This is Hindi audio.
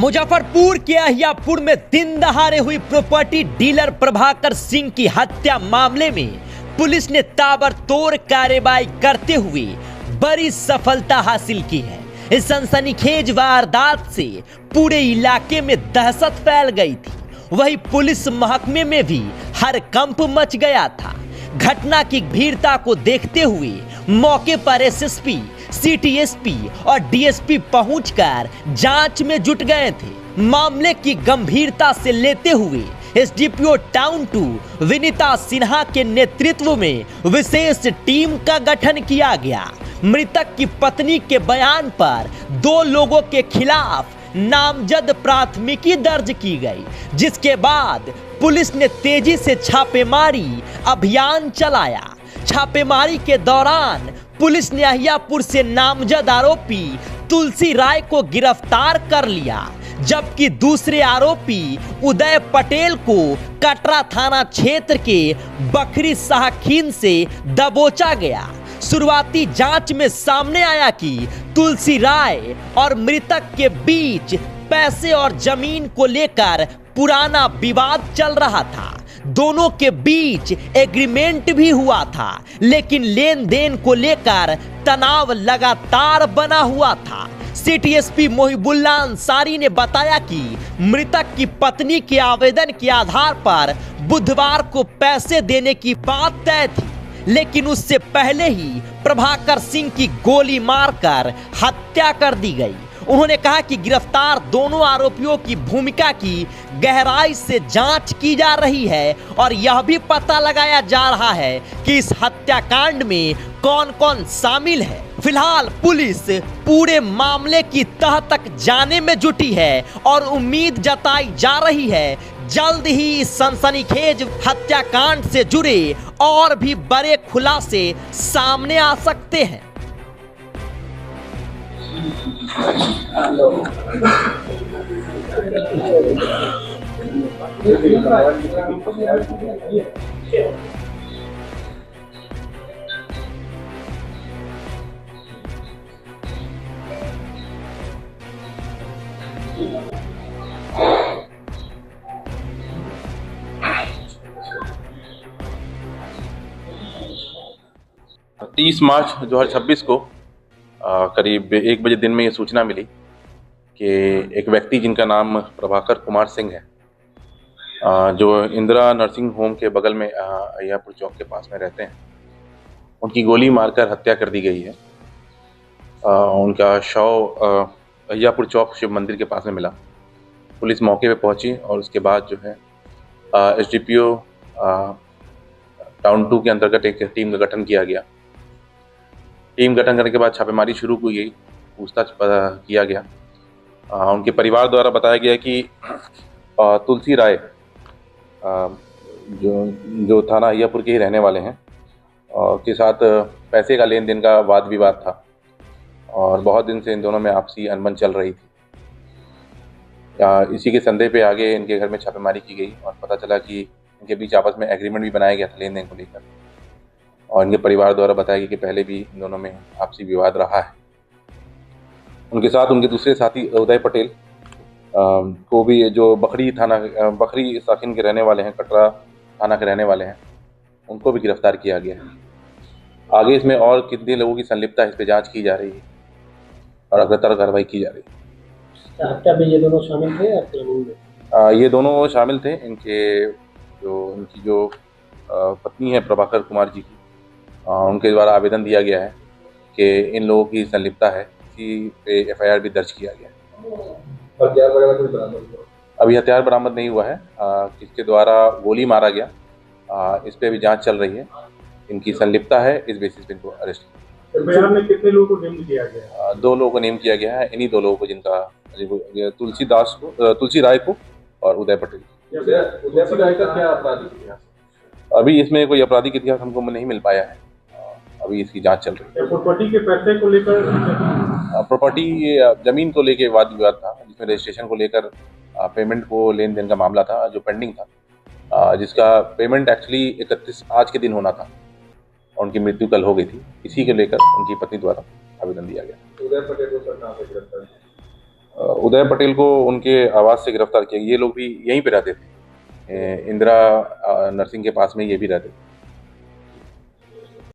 मुजफ्फरपुर के अहियापुर में दिन दहाड़े हुई प्रॉपर्टी डीलर प्रभाकर सिंह की हत्या मामले में पुलिस ने ताबड़तोड़ कार्रवाई करते हुए बड़ी सफलता हासिल की है। इस सनसनीखेज वारदात से पूरे इलाके में दहशत फैल गई थी। वहीं पुलिस महकमे में भी हड़कंप मच गया था। घटना की गंभीरता को देखते हुए मौके पर एसएसपी, सिटी एसपी और डीएसपी पहुंचकर जांच में जुट गए थे। मामले की गंभीरता से लेते हुए एसडीपीओ टाउन 2 विनीता सिन्हा के नेतृत्व में विशेष टीम का गठन किया गया। मृतक की पत्नी के बयान पर 2 लोगों के खिलाफ नामजद प्राथमिकी दर्ज की गई, जिसके बाद पुलिस ने तेजी से छापेमारी अभियान चलाया। छापेमारी के दौरान पुलिस ने अहियापुर से नामजद आरोपी तुलसी राय को गिरफ्तार कर लिया, जबकि दूसरे आरोपी उदय पटेल को कटरा थाना क्षेत्र के बखरी साहखीन से दबोचा गया। शुरुआती जांच में सामने आया कि तुलसी राय और मृतक के बीच पैसे और जमीन को लेकर पुराना विवाद चल रहा था। दोनों के बीच एग्रीमेंट भी हुआ था, लेकिन लेन देन को लेकर तनाव लगातार बना हुआ था। सिटी एसपी मोहिबुल्ला अंसारी ने बताया कि मृतक की पत्नी के आवेदन के आधार पर बुधवार को पैसे देने की बात तय थी, लेकिन उससे पहले ही प्रभाकर सिंह की गोली मारकर हत्या कर दी गई। उन्होंने कहा कि गिरफ्तार दोनों आरोपियों की भूमिका की गहराई से जांच की जा रही है और यह भी पता लगाया जा रहा है कि इस हत्याकांड में कौन कौन शामिल है। फिलहाल पुलिस पूरे मामले की तह तक जाने में जुटी है और उम्मीद जताई जा रही है जल्द ही इस सनसनीखेज हत्याकांड से जुड़े और भी बड़े खुलासे सामने आ सकते हैं। तीस मार्च 2026 को करीब 1 बजे दिन में ये सूचना मिली कि एक व्यक्ति जिनका नाम प्रभाकर कुमार सिंह है, जो इंदिरा नर्सिंग होम के बगल में अहियापुर चौक के पास में रहते हैं, उनकी गोली मारकर हत्या कर दी गई है। उनका शव अहियापुर चौक शिव मंदिर के पास में मिला। पुलिस मौके पे पहुंची और उसके बाद जो है एसडीपीओ टाउन 2 के अंतर्गत एक टीम का गठन किया गया। टीम गठन करने के बाद छापेमारी शुरू की गई, पूछताछ किया गया। उनके परिवार द्वारा बताया गया कि तुलसी राय जो थाना अहियापुर के ही रहने वाले हैं, के साथ पैसे का लेन देन का वाद विवाद था और बहुत दिन से इन दोनों में आपसी अनबन चल रही थी। इसी के संदेह पे आगे इनके घर में छापेमारी की गई और पता चला कि इनके बीच आपस में एग्रीमेंट भी बनाया गया था लेन देन को लेकर। और इनके परिवार द्वारा बताया गया कि पहले भी इन दोनों में आपसी विवाद रहा है। उनके साथ उनके दूसरे साथी उदय पटेल को भी, जो बखरी साखीन के रहने वाले हैं, कटरा थाना के रहने वाले हैं, उनको भी गिरफ्तार किया गया है। आगे इसमें और कितने लोगों की संलिप्तता है, इस पर जाँच की जा रही है और अग्रतर कार्रवाई की जा रही है। हत्या में ये दोनों शामिल थे? ये दोनों शामिल थे। इनकी जो पत्नी है प्रभाकर कुमार जी की, उनके द्वारा आवेदन दिया गया है कि इन लोगों की संलिप्तता है। इसी पे एफआईआर भी दर्ज किया गया है। अभी हथियार बरामद नहीं हुआ है। किसके द्वारा गोली मारा गया, इस पे भी जांच चल रही है। इनकी संलिप्तता है, इस बेसिस पे इनको अरेस्ट किया। एफआईआर में कितने लोगों को नेम किया गया है? 2 लोगों को नेम किया गया है। इन्हीं 2 लोगों को, जिनका तुलसी राय को और उदय पटेल। उदय राय का क्या आपराधिक इतिहास? अभी इसमें कोई आपराधिक इतिहास हमको नहीं मिल पाया है। अभी इसकी जांच चल रही है। प्रॉपर्टी के पैसे को लेकर, प्रॉपर्टी जमीन को लेकर वाद विवाद था, जिसमें रजिस्ट्रेशन को लेकर पेमेंट को लेन देन का मामला था जो पेंडिंग था, जिसका पेमेंट एक्चुअली 31 आज के दिन होना था और उनकी मृत्यु कल हो गई थी। इसी को लेकर उनकी पत्नी द्वारा आवेदन दिया गया। उदय पटेल को सर कहां से गिरफ्तार किया? उदय पटेल को उनके आवास से गिरफ्तार किया। ये लोग भी यहीं पे रहते थे, इंदिरा नर्सिंग के पास में ये भी रहते थे।